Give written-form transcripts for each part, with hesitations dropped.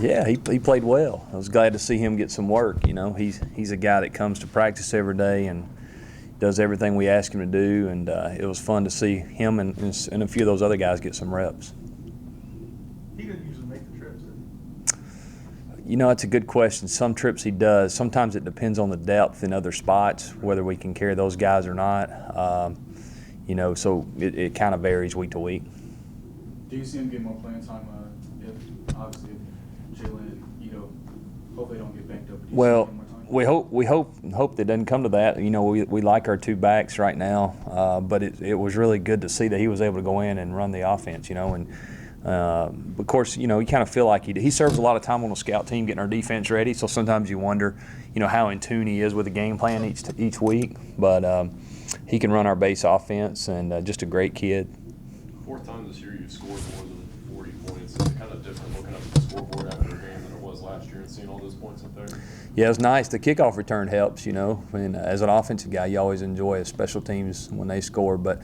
Yeah, he played well. I was glad to see him get some work. You know, he's a guy that comes to practice every day and does everything we ask him to do, and it was fun to see him and a few of those other guys get some reps. He didn't usually make the trips, did he? You know, that's a good question. Some trips he does. Sometimes it depends on the depth in other spots, whether we can carry those guys or not. You know, so it kind of varies week to week. Do you see him get more playing time if obviously Jalen and Ito hopefully don't get banked up? Well, we hope that doesn't come to that. You know, we like our two backs right now, but it was really good to see that he was able to go in and run the offense. You know, and of course, you know, you kind of feel like he serves a lot of time on the scout team getting our defense ready. So sometimes you wonder, you know, how in tune he is with the game plan each week. But he can run our base offense, and just a great kid. Fourth time this year you've scored more than 40 points. It's kind of different looking up at the scoreboard after a game than it was last year and seeing all those points up there. Yeah, it's nice. The kickoff return helps, you know. And as an offensive guy, you always enjoy a special teams when they score. But,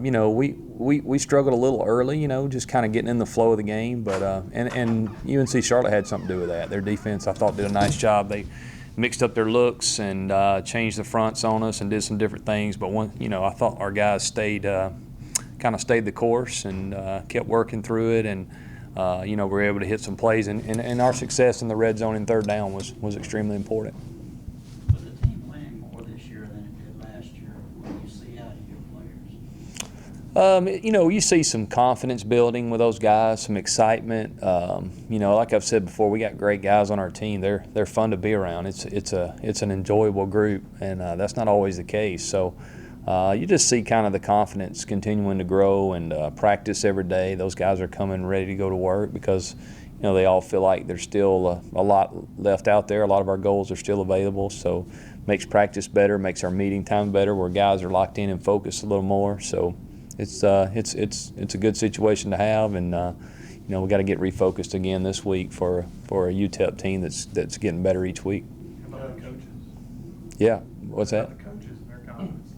you know, we struggled a little early, you know, just kind of getting in the flow of the game. But and UNC Charlotte had something to do with that. Their defense, I thought, did a nice job. They mixed up their looks and changed the fronts on us and did some different things. But you know, I thought our guys stayed the course and kept working through it, and you know, we were able to hit some plays, and our success in the red zone and third down was extremely important. Was the team playing more this year than it did last year? What do you see out of your players? You know, you see some confidence building with those guys, some excitement. You know, like I've said before, we got great guys on our team. They're fun to be around. It's an enjoyable group, and that's not always the case. So you just see kind of the confidence continuing to grow, and practice every day. Those guys are coming ready to go to work because, you know, they all feel like there's still a lot left out there. A lot of our goals are still available, so makes practice better, makes our meeting time better, where guys are locked in and focused a little more. So it's a good situation to have, and you know, we got to get refocused again this week for a UTEP team that's getting better each week. How about the coaches? Yeah, what's How that? about the coaches and their confidence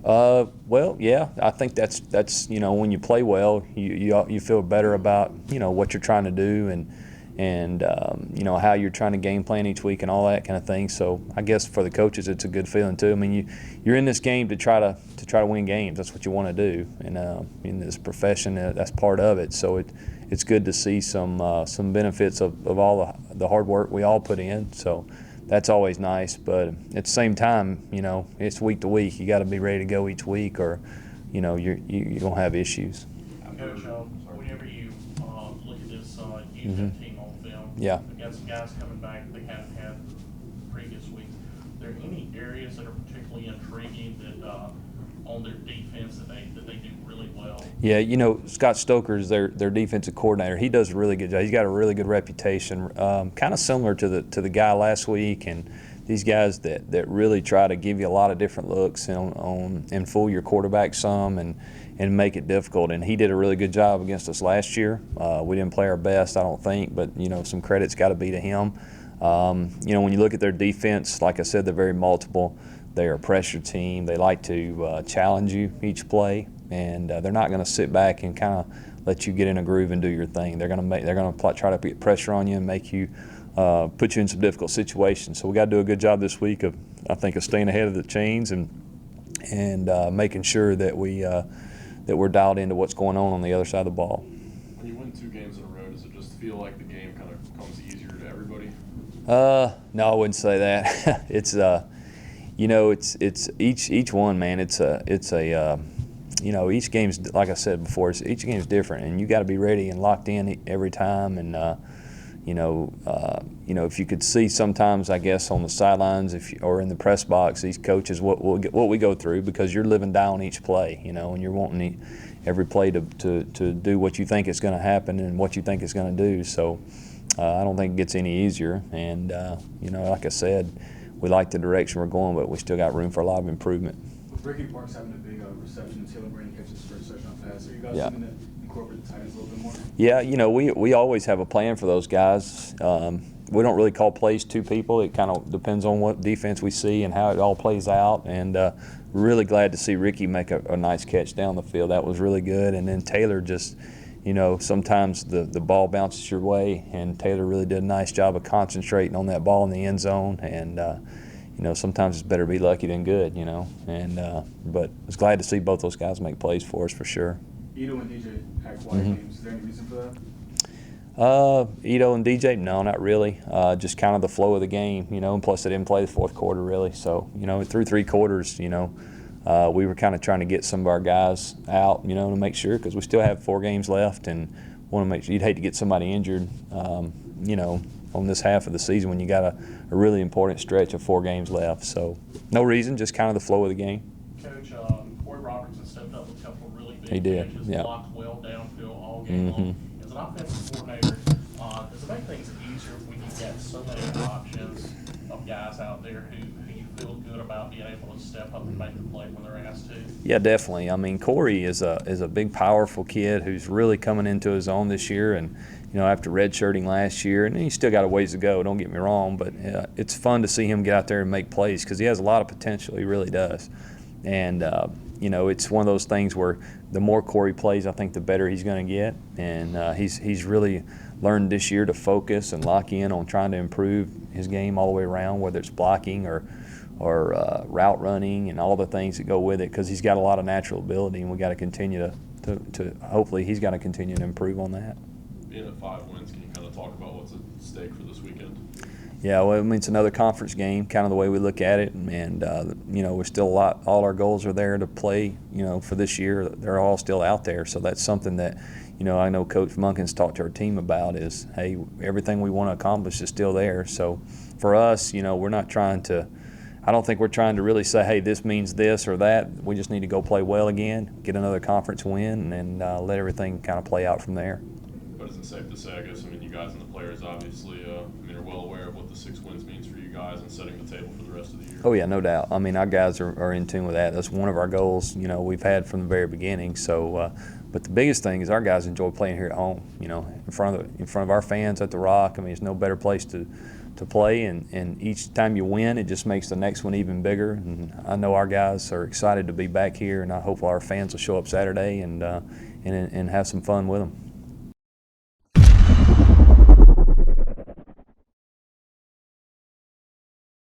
level? Well, yeah, I think that's you know, when you play well, you feel better about, you know, what you're trying to do, and you know, how you're trying to game plan each week and all that kind of thing. So I guess for the coaches, it's a good feeling too. I mean, you're in this game to try to win games. That's what you want to do, and in this profession, that's part of it. So it's good to see some benefits of all the hard work we all put in. So that's always nice. But at the same time, you know, it's week to week. You got to be ready to go each week, or you know, you're gonna have issues. Coach, whenever you look at this UTEP team on film, Yeah. they've got some guys coming back they haven't had previous weeks. Are there any areas that are particularly intriguing that on their defense that they do really well? Yeah, you know, Scott Stoker is their defensive coordinator. He does a really good job. He's got a really good reputation, kind of similar to the guy last week, and these guys that really try to give you a lot of different looks and fool your quarterback some and make it difficult. And he did a really good job against us last year. We didn't play our best, I don't think, but you know, some credit's got to be to him. You know, when you look at their defense, like I said, they're very multiple. They're a pressure team. They like to challenge you each play, and they're not going to sit back and kind of let you get in a groove and do your thing. They're going to try to put pressure on you and make you put you in some difficult situations. So we got to do a good job this week of staying ahead of the chains and making sure that we're dialed into what's going on the other side of the ball. When you win 2 games in a row, does it just feel like the game kind of comes easier to everybody? No, I wouldn't say that. It's you know, it's each one, man. It's a you know, each game's, like I said before, each game's different, and you got to be ready and locked in every time. And you know, if you could see sometimes, I guess, on the sidelines, or in the press box, these coaches what we go through, because you're living down each play, you know, and you're wanting every play to do what you think is going to happen and what you think it's going to do. So I don't think it gets any easier. And you know, like I said, we like the direction we're going, but we still got room for a lot of improvement. With Ricky Parks having a big reception and Taylor Brand catches his first touchdown pass, are you guys Yeah. looking to incorporate the tight ends a little bit more? Yeah, you know, we always have a plan for those guys. We don't really call plays to people. It kind of depends on what defense we see and how it all plays out. And really glad to see Ricky make a nice catch down the field. That was really good. And then Taylor just, sometimes the ball bounces your way, and Taylor really did a nice job of concentrating on that ball in the end zone. And sometimes it's better to be lucky than good. And but I was glad to see both those guys make plays for us for sure. Ito and DJ had quiet games. Is there any reason for that? Ito and DJ, no, not really. Just kind of the flow of the game, and plus they didn't play the fourth quarter really. So, through 3 quarters, we were kind of trying to get some of our guys out, to make sure, because we still have 4 games left and want to make sure. You'd hate to get somebody injured, on this half of the season when you got a really important stretch of 4 games left. So, no reason, just kind of the flow of the game. Coach, Corey Robertson stepped up with a couple of really big He did, catches, yeah. blocked well downfield all game long. As an offensive coordinator, does it make things easier when you've got so many options of guys out there who you feel good about being able to step up and make the play when they're asked to? Yeah, definitely. I mean, Corey is a big, powerful kid who's really coming into his own this year, and after redshirting last year, and he's still got a ways to go. Don't get me wrong, but it's fun to see him get out there and make plays because he has a lot of potential. He really does, and it's one of those things where the more Corey plays, I think the better he's going to get, and he's really learned this year to focus and lock in on trying to improve his game all the way around, whether it's blocking or route running and all the things that go with it, because he's got a lot of natural ability, and we got to continue to hopefully he's got to continue to improve on that. Being at 5 wins, can you kind of talk about what's at stake for this weekend? Yeah, well, I mean, it's another conference game, kind of the way we look at it, and we're still all our goals are there to play, for this year. They're all still out there, so that's something that, I know Coach Munkins talked to our team about is, hey, everything we want to accomplish is still there. So for us, we're not trying to, I don't think we're trying to really say, hey, this means this or that. We just need to go play well again, get another conference win, and let everything kind of play out from there. But is it safe to say, I guess, you guys and the players obviously, are well aware of what the 6 wins means for you guys and setting the table for the rest of the year? Oh, yeah, no doubt. I mean, our guys are in tune with that. That's one of our goals, we've had from the very beginning. So, but the biggest thing is our guys enjoy playing here at home, in front of our fans at the Rock. I mean, it's no better place to play, and each time you win, it just makes the next one even bigger. And I know our guys are excited to be back here, and I hope our fans will show up Saturday and have some fun with them.